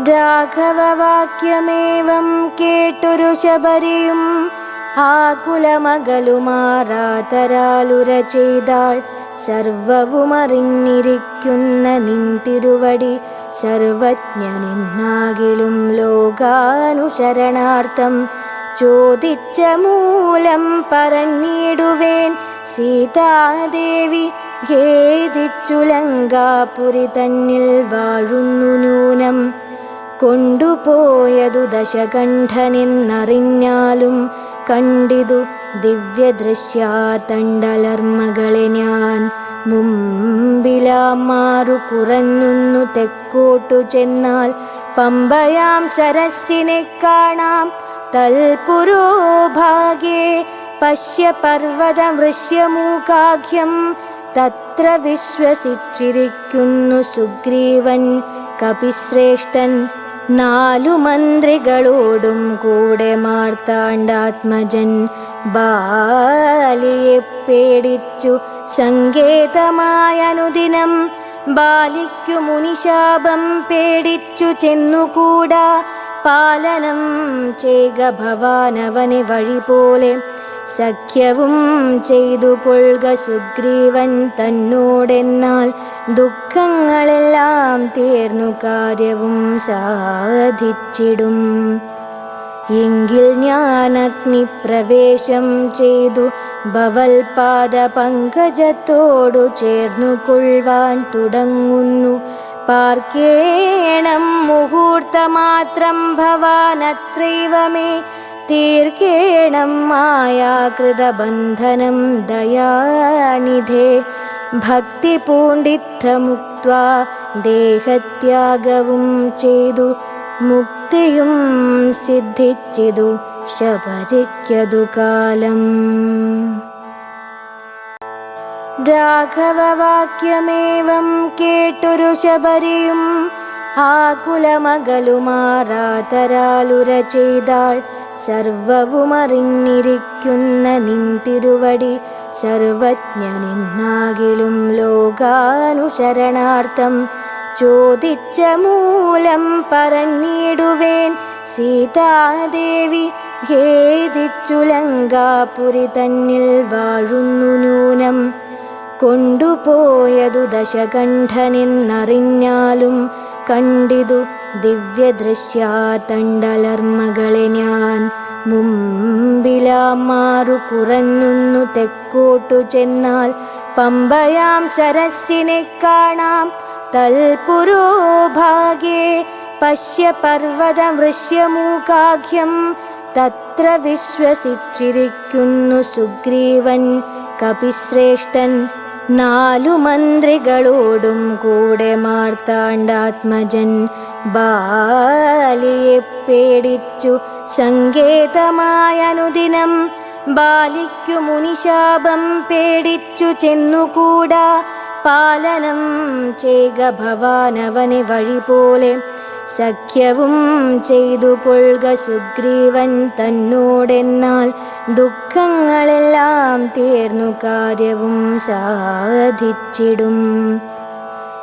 രാഘവവാക്യമേവം കേട്ടൊരു ശബരിയും ആകുലമകലുമാറാതരാലുര ചെയ്താൾ. സർവവുമറിഞ്ഞിരിക്കുന്ന നിൻ തിരുവടി സർവജ്ഞനെന്നാകിലും ലോകാനുശരണാർത്ഥം ചോദിച്ച മൂലം പറഞ്ഞിടുവേൻ. സീതാദേവി ഖേദിച്ചു ലങ്കാപുരി തന്നിൽ വാഴുന്നു നൂനം. കൊണ്ടുപോയതു ദശകണ്ഠനെന്നറിഞ്ഞാലും കണ്ടിതു ദിവ്യദൃശ്യാതണ്ടലർമകളെ ഞാൻ. മുമ്പിലാമാറു കുറഞ്ഞുന്നു തെക്കോട്ടു ചെന്നാൽ പമ്പയാം സരസ്സിനെ കാണാം. തൽപുരോഭാഗേ പശ്യ പർവതമൃശ്യമൂകാഖ്യം. തത്ര വിശ്വസിച്ചിരിക്കുന്നു സുഗ്രീവൻ കപിശ്രേഷ്ഠൻ. നാലു മന്ത്രികളോടും കൂടെ മാർത്താണ്ഡാത്മജൻ ബാലിയെ പേടിച്ചു സങ്കേതമായനുദിനം. ബാലിക്കു മുനിശാപം പേടിച്ചു ചെന്നുകൂടാ. പാലനം ചെയ്ക ഭവാനവനെ വഴി പോലെ. സഖ്യവും ചെയ്തു കൊള്ളുക സുഗ്രീവൻ തന്നോടെന്നാൽ ദുഃഖങ്ങളെല്ലാം തീർന്നു കാര്യവും സാധിച്ചിടും. എങ്കിൽ ഞാൻ അഗ്നിപ്രവേശം ചെയ്തു ഭവൽപാദ പങ്കജത്തോടു ചേർന്നു കൊള്ളുവാൻ തുടങ്ങുന്നു. പാർക്കേണം മുഹൂർത്തമാത്രം ഭവാനത്രൈവ മേ. തീർക്കേണം മായാകൃതബന്ധനം ദയാനിധേ. ഭക്തി പൂണ്ടിത്തമുക്ത്വാ ദേഹത്യാഗവും ചെയ്തു മുക്തിയും സിദ്ധിച്ചിതു ശബരിക്കതു കാലം. രാഘവവാക്യമേവം കേട്ടൊരു ശബരിയും ആകുലമകലുമാറാതരാലുര ചെയ്താൾ. സർവവുമറിഞ്ഞിരിക്കുന്ന നിൻ തിരുവടി സർവജ്ഞനെന്നാകിലും ലോകാനുശരണാർത്ഥം ചോദിച്ച മൂലം പറഞ്ഞിടുവേൻ. സീതാദേവി ഖേദിച്ചു ലങ്കാപുരി തന്നിൽ വാഴുന്നു നൂനം. കൊണ്ടുപോയതു ദശകണ്ഠനെന്നറിഞ്ഞാലും കണ്ടിതു ദിവ്യദൃശ്യാതണ്ടലർമകളെ ഞാൻ. മുമ്പിലാമാറു കുറഞ്ഞുന്നു തെക്കോട്ടു ചെന്നാൽ പമ്പയാം സരസ്സിനെ കാണാം. തൽപുരോഭാഗേ പശ്യ പർവതമൃശ്യമൂകാഖ്യം. തത്ര വിശ്വസിച്ചിരിക്കുന്നു സുഗ്രീവൻ കപിശ്രേഷ്ഠൻ. നാലു മന്ത്രികളോടും കൂടെ മാർത്താണ്ഡാത്മജൻ ബാലിയെ പേടിച്ചു സങ്കേതമായനുദിനം. ബാലിക്കു മുനിശാപം പേടിച്ചു ചെന്നുകൂടാ. പാലനം ചെയ്ക ഭവാനവനെ വഴി പോലെ. സഖ്യവും ചെയ്തു കൊള്ളുക സുഗ്രീവൻ തന്നോടെന്നാൽ ദുഃഖങ്ങളെല്ലാം തീർന്നു കാര്യവും സാധിച്ചിടും.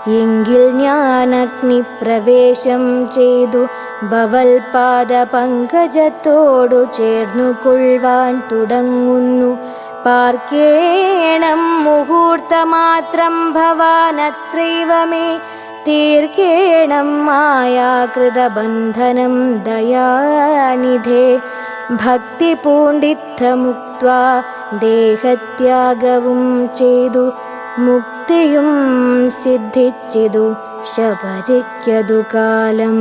എങ്കിൽ ഞാൻ അഗ്നിപ്രവേശം ചെയ്തു ഭവൽപാദ പങ്കജത്തോടു ചേർന്നു കൊള്ളുവാൻ തുടങ്ങുന്നു. പാർക്കേണം മുഹൂർത്തമാത്രം ഭവാനത്രൈവ മേ. തീർക്കേണം മായാകൃതബന്ധനം ദയാനിധേ. ഭക്തി പൂണ്ടിത്തമുക്ത്വാ ദേഹത്യാഗവും ചെയ്തു മുക്തിയും സിദ്ധിച്ചിതു ശബരിക്കതു കാലം.